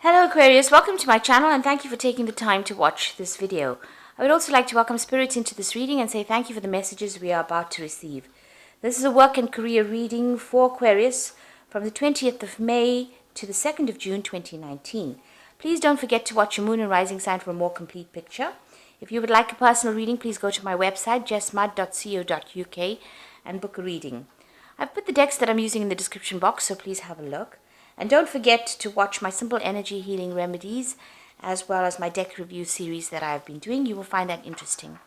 Hello Aquarius, welcome to my channel and thank you for taking the time to watch this video. I would also like to welcome Spirit into this reading and say thank you for the messages we are about to receive. This is a work and career reading for Aquarius from the 20th of May to the 2nd of June 2019. Please don't forget to watch your moon and rising sign for a more complete picture. If you would like a personal reading, please go to my website jessmudd.co.uk and book a reading. I've put the decks that I'm using in the description box, so please have a look. And don't forget to watch my Simple Energy Healing Remedies as well as my deck review series that I've been doing. You will find that interesting.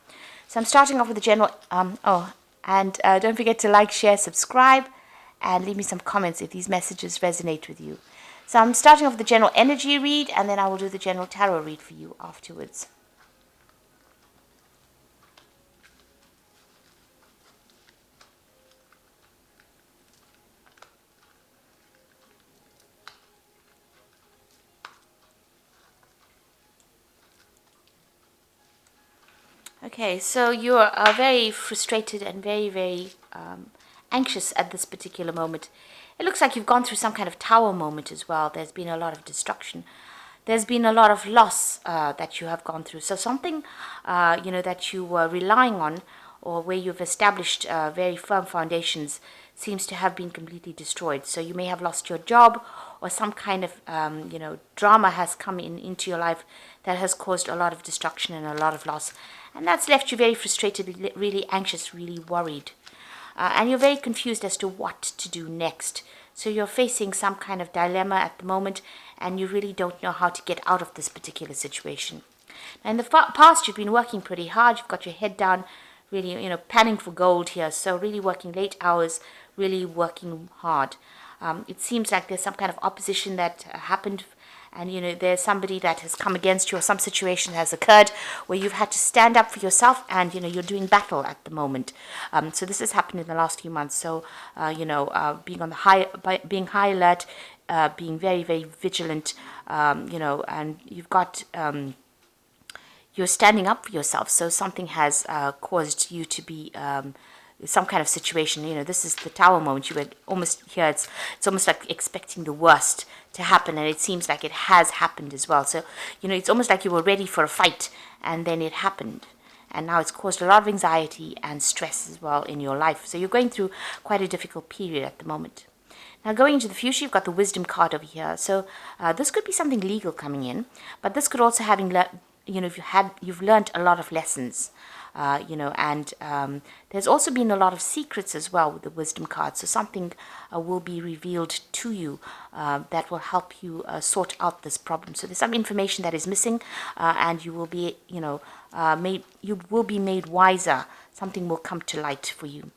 So I'm starting off with the general... don't forget to like, share, subscribe, and leave me some comments if these messages resonate with you. So I'm starting off with the general energy read, and then I will do the general tarot read for you afterwards. Okay, so you're very frustrated and very anxious at this particular moment. It looks like you've gone through some kind of tower moment as well. There's been a lot of destruction. There's been a lot of loss that you have gone through. So something, that you were relying on or where you've established very firm foundations seems to have been completely destroyed. So you may have lost your job or some kind of, drama has come into your life that has caused a lot of destruction and a lot of loss. And that's left you very frustrated, really anxious, really worried. And you're very confused as to what to do next. So you're facing some kind of dilemma at the moment, and you really don't know how to get out of this particular situation. Now, in the past, you've been working pretty hard. You've got your head down, really, panning for gold here. So really working late hours, really working hard. It seems like there's some kind of opposition that happened, and there's somebody that has come against you, or some situation has occurred where you've had to stand up for yourself, and you're doing battle at the moment. So this has happened in the last few months. So being on the being high alert, being very vigilant, and you've got you're standing up for yourself. So something has caused you to be some kind of situation. This is the tower moment. You were almost here. It's almost like expecting the worst to happen, and it seems like it has happened as well. So it's almost like you were ready for a fight, and then it happened, and now it's caused a lot of anxiety and stress as well in your life. So you're going through quite a difficult period at the moment. Now, going into the future, you've got the Wisdom card over here. So this could be something legal coming in, but this could also you've learned a lot of lessons. And there's also been a lot of secrets as well with the Wisdom card. So something will be revealed to you that will help you sort out this problem. So there's some information that is missing, and you will be, made wiser. Something will come to light for you.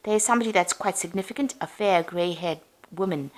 There is somebody that's quite significant, a fair, gray-haired woman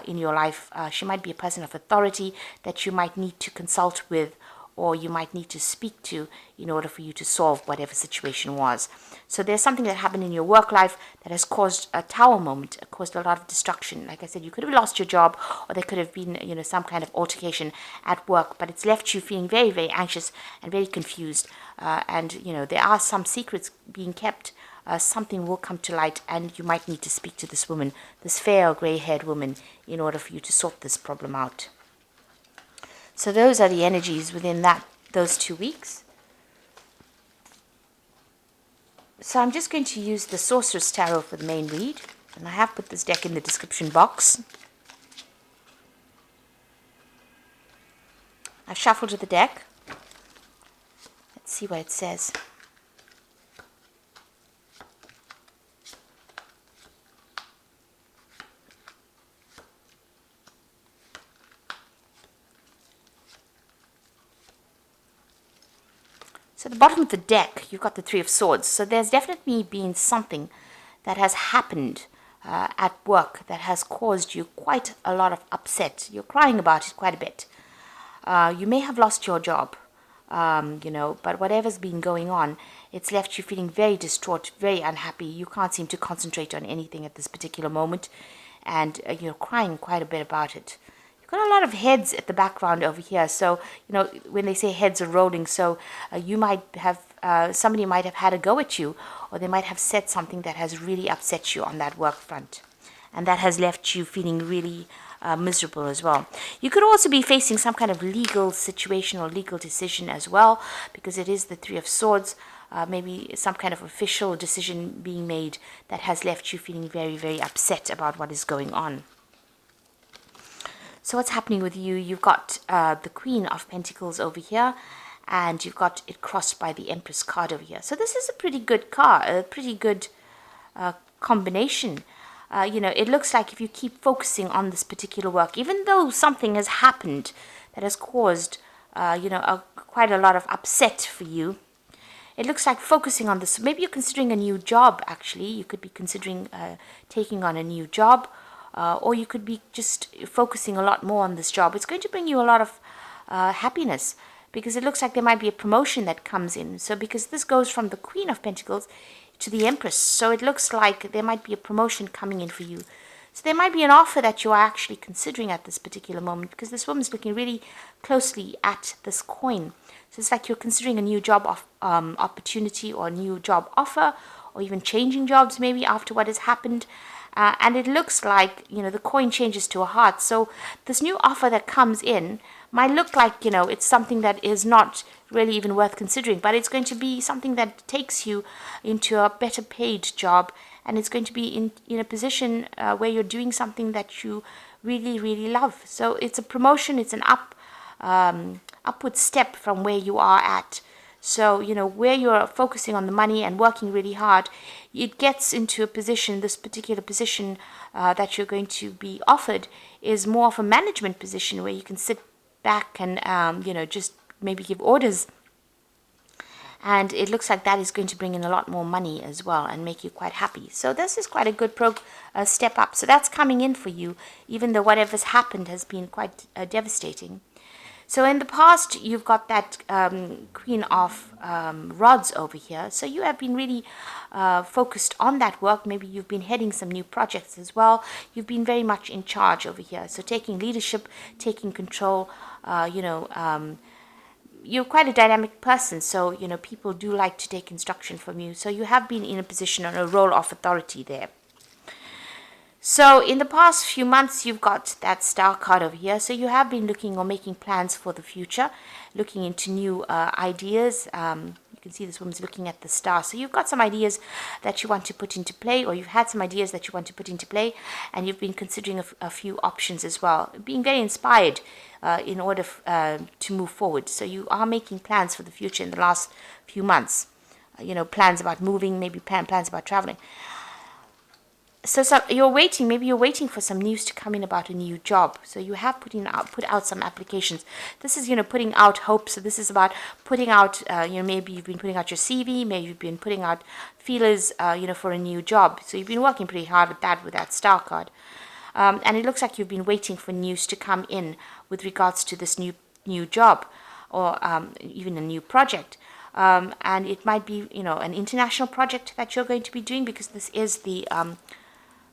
in your life. She might be a person of authority that you might need to consult with, or you might need to speak to in order for you to solve whatever situation was. So there's something that happened in your work life that has caused a tower moment, caused a lot of destruction. Like I said, you could have lost your job, or there could have been, some kind of altercation at work, but it's left you feeling very anxious and very confused. And there are some secrets being kept. Something will come to light, and you might need to speak to this woman, this fair gray-haired woman, in order for you to sort this problem out. So those are the energies within those 2 weeks. So I'm just going to use the Sorceress Tarot for the main read. And I have put this deck in the description box. I've shuffled the deck. Let's see what it says. So at the bottom of the deck, you've got the Three of Swords. So there's definitely been something that has happened at work that has caused you quite a lot of upset. You're crying about it quite a bit. You may have lost your job, but whatever's been going on, it's left you feeling very distraught, very unhappy. You can't seem to concentrate on anything at this particular moment, and you're crying quite a bit about it. Got a lot of heads at the background over here. So, when they say heads are rolling, so you might have, somebody might have had a go at you, or they might have said something that has really upset you on that work front. And that has left you feeling really miserable as well. You could also be facing some kind of legal situation or legal decision as well, because it is the Three of Swords. Maybe some kind of official decision being made that has left you feeling very, very upset about what is going on. So what's happening with you? You've got the Queen of Pentacles over here, and you've got it crossed by the Empress card over here. So this is a pretty good card, a pretty good combination. It looks like if you keep focusing on this particular work, even though something has happened that has caused, quite a lot of upset for you, it looks like focusing on this. Maybe you're considering a new job, actually. You could be considering taking on a new job, or you could be just focusing a lot more on this job. It's going to bring you a lot of happiness, because it looks like there might be a promotion that comes in. So because this goes from the Queen of Pentacles to the Empress, so it looks like there might be a promotion coming in for you. So there might be an offer that you are actually considering at this particular moment, because this woman's looking really closely at this coin. So it's like you're considering a new job opportunity, or a new job offer, or even changing jobs maybe after what has happened. And it looks like, the coin changes to a heart. So this new offer that comes in might look like, it's something that is not really even worth considering, but it's going to be something that takes you into a better paid job, and it's going to be in a position where you're doing something that you really, really love. So it's a promotion, it's an upward step from where you are at. So, where you're focusing on the money and working really hard, it gets into a position, this particular position that you're going to be offered is more of a management position, where you can sit back and, just maybe give orders. And it looks like that is going to bring in a lot more money as well and make you quite happy. So this is quite a good step up. So that's coming in for you, even though whatever's happened has been quite devastating. So in the past, you've got that Queen of Rods over here. So you have been really focused on that work. Maybe you've been heading some new projects as well. You've been very much in charge over here. So taking leadership, taking control, you're quite a dynamic person. So, people do like to take instruction from you. So you have been in a position or a role of authority there. So in the past few months, you've got that Star card over here. So you have been looking or making plans for the future, looking into new ideas. You can see this woman's looking at the star. So you've got some ideas that you want to put into play, or you've had some ideas that you want to put into play, and you've been considering a few options as well, being very inspired in order to move forward. So you are making plans for the future in the last few months. Plans about moving, maybe plans about traveling. So maybe you're waiting for some news to come in about a new job. So you have put out some applications. This is, putting out hope. So this is about putting out, maybe you've been putting out your CV, maybe you've been putting out feelers, for a new job. So you've been working pretty hard with that Star card. And it looks like you've been waiting for news to come in with regards to this new job, or even a new project. And it might be, an international project that you're going to be doing, because this is the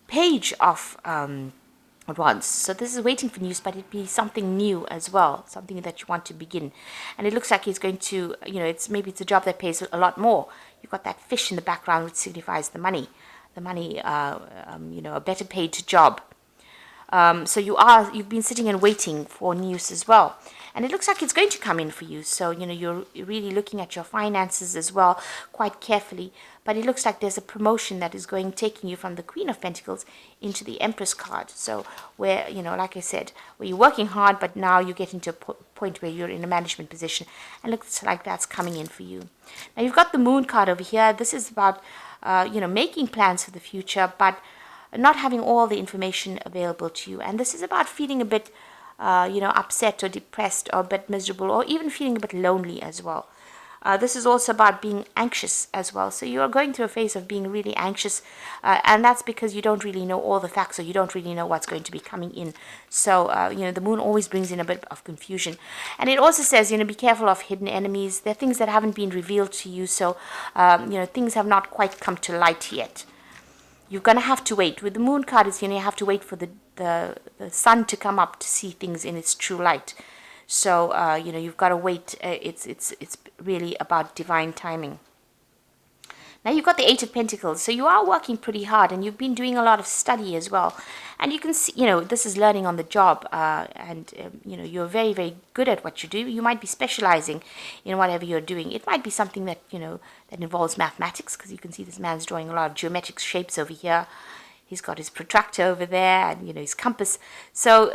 Page of Wands. So this is waiting for news, but it'd be something new as well, something that you want to begin. And it looks like it's going to, it's a job that pays a lot more. You've got that fish in the background, which signifies the money, a better paid job. So you've been sitting and waiting for news as well. And it looks like it's going to come in for you. So, you're really looking at your finances as well quite carefully. But it looks like there's a promotion that is taking you from the Queen of Pentacles into the Empress card. So where, like I said, where you're working hard, but now you're getting to a point where you're in a management position. And it looks like that's coming in for you. Now you've got the Moon card over here. This is about, making plans for the future, but not having all the information available to you. And this is about feeling a bit upset or depressed or a bit miserable, or even feeling a bit lonely as well. This is also about being anxious as well. So you are going through a phase of being really anxious, and that's because you don't really know all the facts, or you don't really know what's going to be coming in. So, the moon always brings in a bit of confusion. And it also says, be careful of hidden enemies. There are things that haven't been revealed to you, so, things have not quite come to light yet. You're going to have to wait. With the moon card, it's, you have to wait for the sun to come up to see things in its true light. So, you've got to wait. It's really about divine timing. Now you've got the Eight of Pentacles, so you are working pretty hard and you've been doing a lot of study as well. And you can see, this is learning on the job, and you're very, very good at what you do. You might be specializing in whatever you're doing. It might be something that, that involves mathematics, because you can see this man's drawing a lot of geometric shapes over here. He's got his protractor over there and, his compass. So,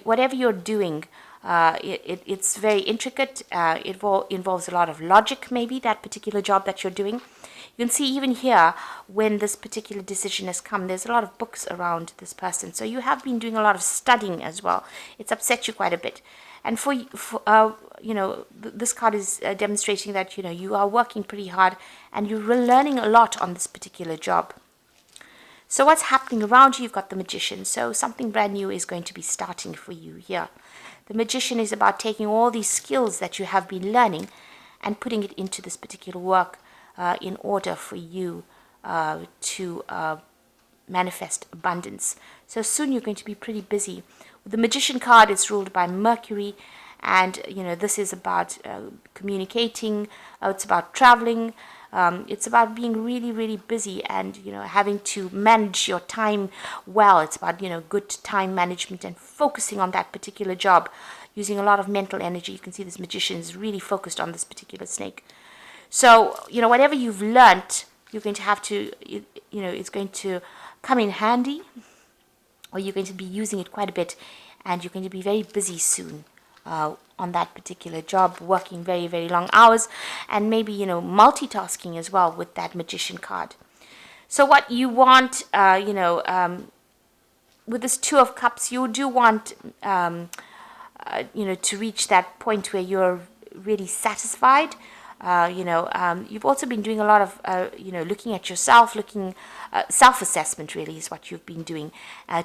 whatever you're doing, it's very intricate. It involves a lot of logic, maybe, that particular job that you're doing. You can see even here, when this particular decision has come, there's a lot of books around this person. So you have been doing a lot of studying as well. It's upset you quite a bit. And this card is demonstrating that, you are working pretty hard and you're learning a lot on this particular job. So what's happening around you? You've got the Magician. So something brand new is going to be starting for you here. The Magician is about taking all these skills that you have been learning and putting it into this particular work in order for you to manifest abundance. So soon you're going to be pretty busy. The Magician card is ruled by Mercury, and this is about communicating. It's about traveling. It's about being really, really busy and having to manage your time well. It's about good time management and focusing on that particular job, using a lot of mental energy. You can see this Magician is really focused on this particular snake. So, whatever you've learnt, you're going to have to, it's going to come in handy, or you're going to be using it quite a bit, and you're going to be very busy soon on that particular job, working very, very long hours, and maybe, multitasking as well with that Magician card. So what you want, with this Two of Cups, you do want, to reach that point where you're really satisfied. You've also been doing a lot of, looking at yourself, self-assessment really is what you've been doing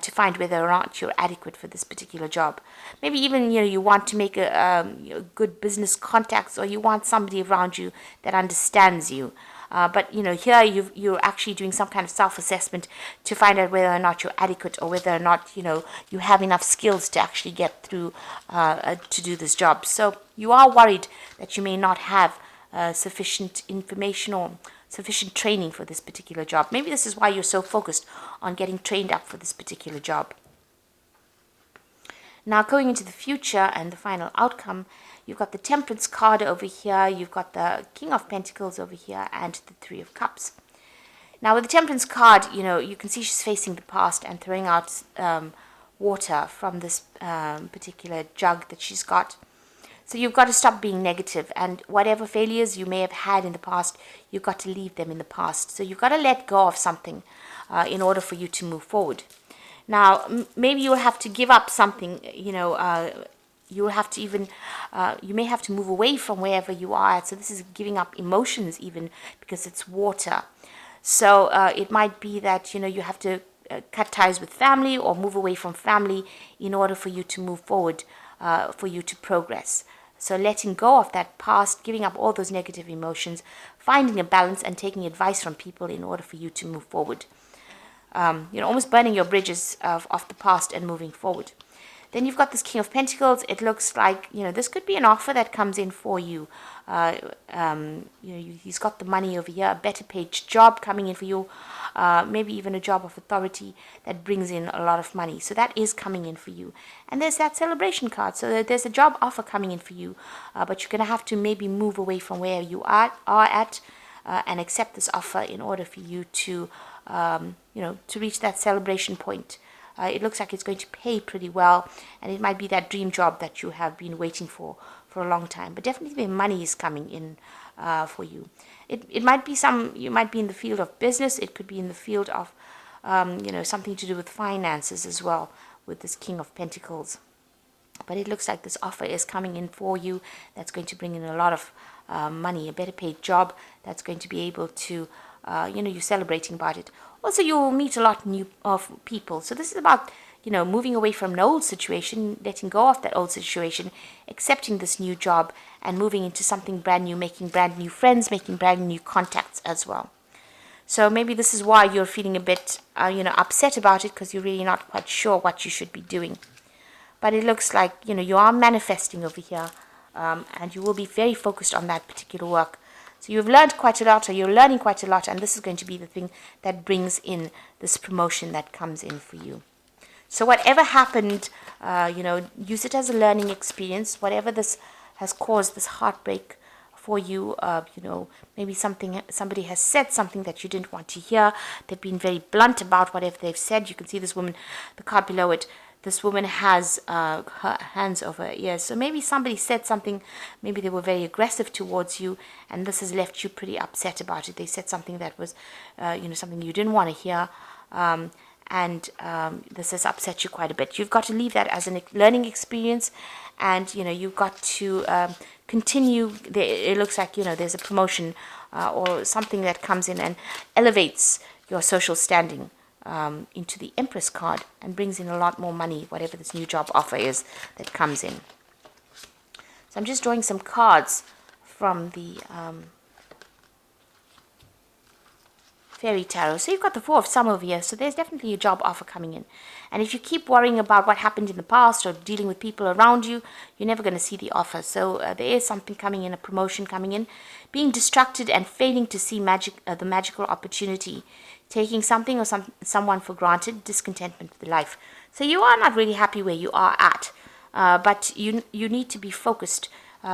to find whether or not you're adequate for this particular job. Maybe even, you want to make good business contacts, or you want somebody around you that understands you. But here you're actually doing some kind of self-assessment to find out whether or not you're adequate, or whether or not, you have enough skills to actually get through to do this job. So you are worried that you may not have sufficient information or sufficient training for this particular job. Maybe this is why you're so focused on getting trained up for this particular job. Now, going into the future and the final outcome, you've got the Temperance card over here, you've got the King of Pentacles over here, and the Three of Cups. Now, with the Temperance card, you can see she's facing the past and throwing out water from this particular jug that she's got. So you've got to stop being negative, and whatever failures you may have had in the past, you've got to leave them in the past. So you've got to let go of something in order for you to move forward. Now, maybe you'll have to give up something, you'll have to even, you may have to move away from wherever you are at. So this is giving up emotions even, because it's water. So it might be that, you have to cut ties with family or move away from family in order for you to move forward, for you to progress. So letting go of that past, giving up all those negative emotions, finding a balance and taking advice from people in order for you to move forward. Almost burning your bridges of the past and moving forward. Then you've got this King of Pentacles. It looks like, this could be an offer that comes in for you. He's got the money over here, a better paid job coming in for you, maybe even a job of authority that brings in a lot of money. So that is coming in for you. And there's that Celebration card. So there's a job offer coming in for you, but you're going to have to maybe move away from where you are at and accept this offer in order for you to, to reach that celebration point. It looks like it's going to pay pretty well, and it might be that dream job that you have been waiting for a long time. But definitely the money is coming in for you. It might be you might be in the field of business. It could be in the field of, something to do with finances as well, with this King of Pentacles. But it looks like this offer is coming in for you that's going to bring in a lot of money, a better paid job that's going to be able to, you're celebrating about it. Also, you'll meet a lot of people. So this is about, moving away from an old situation, letting go of that old situation, accepting this new job, and moving into something brand new, making brand new friends, making brand new contacts as well. So maybe this is why you're feeling a bit, upset about it, because you're really not quite sure what you should be doing. But it looks like, you are manifesting over here, and you will be very focused on that particular work. So you've learned quite a lot, or you're learning quite a lot, and this is going to be the thing that brings in this promotion that comes in for you. So whatever happened, use it as a learning experience. Whatever this has caused, this heartbreak for you, maybe somebody has said something that you didn't want to hear. They've been very blunt about whatever they've said. You can see this woman, the card below it. This woman has her hands over her ears. So maybe somebody said something, maybe they were very aggressive towards you, and this has left you pretty upset about it. They said something that was, something you didn't want to hear, and this has upset you quite a bit. You've got to leave that as a learning experience, and, you've got to continue. It looks like, there's a promotion or something that comes in and elevates your social standing into the Empress card and brings in a lot more money, whatever this new job offer is that comes in. So I'm just drawing some cards from the Fairy Tarot. So you've got the Four of Summer over here, so there's definitely a job offer coming in. And if you keep worrying about what happened in the past or dealing with people around you, you're never going to see the offer. So there is something coming in, a promotion coming in. Being distracted and failing to see the magical opportunity. Taking something or someone for granted, discontentment with life. So you are not really happy where you are at, but you need to be focused,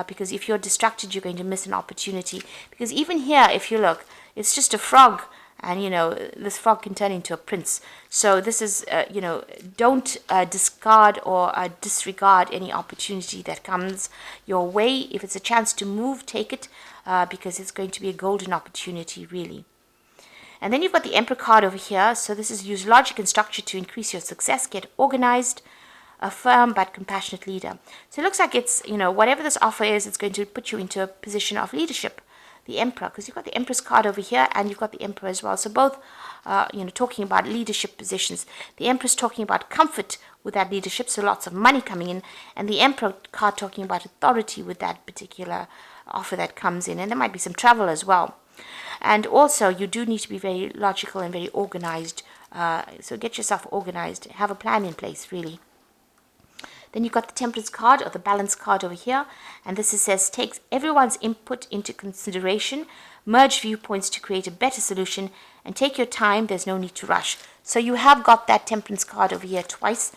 because if you're distracted, you're going to miss an opportunity. Because even here, if you look, it's just a frog, and this frog can turn into a prince. So this is, don't discard or disregard any opportunity that comes your way. If it's a chance to move, take it, because it's going to be a golden opportunity, really. And then you've got the Emperor card over here. So this is use logic and structure to increase your success. Get organized, a firm but compassionate leader. So it looks like it's, whatever this offer is, it's going to put you into a position of leadership. The Emperor, because you've got the Empress card over here and you've got the Emperor as well. So both, talking about leadership positions. The Empress talking about comfort with that leadership, so lots of money coming in. And the Emperor card talking about authority with that particular offer that comes in. And there might be some travel as well. And also, you do need to be very logical and very organized. So get yourself organized. Have a plan in place, really. Then you've got the Temperance card or the Balance card over here. And this says, takes everyone's input into consideration, merge viewpoints to create a better solution, and take your time. There's no need to rush. So you have got that Temperance card over here twice.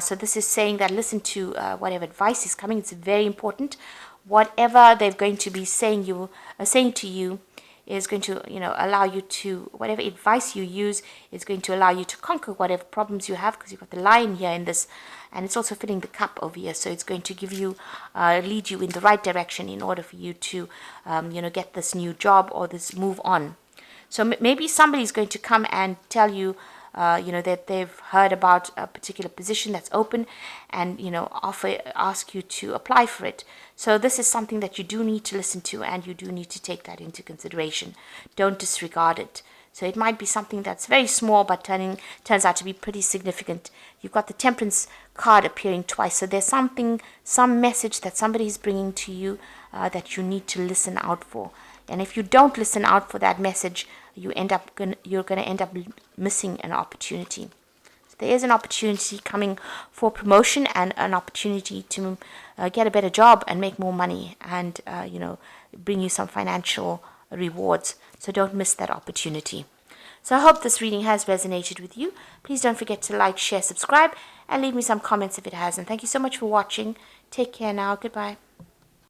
So this is saying that listen to whatever advice is coming. It's very important. Whatever they're going to be saying to you is going to, allow you to, whatever advice you use is going to allow you to conquer whatever problems you have, because you've got the Lion here in this, and it's also filling the cup over here. So it's going to give you, lead you in the right direction in order for you to, get this new job or this move on. So maybe somebody's going to come and tell you, that they've heard about a particular position that's open and, ask you to apply for it. So this is something that you do need to listen to, and you do need to take that into consideration. Don't disregard it. So it might be something that's very small, but turns out to be pretty significant. You've got the Temperance card appearing twice. So there's some message that somebody is bringing to you that you need to listen out for. And if you don't listen out for that message, you're going to end up missing an opportunity. So there is an opportunity coming for promotion and an opportunity to get a better job and make more money and, bring you some financial rewards. So don't miss that opportunity. So I hope this reading has resonated with you. Please don't forget to like, share, subscribe, and leave me some comments if it has. And thank you so much for watching. Take care now. Goodbye.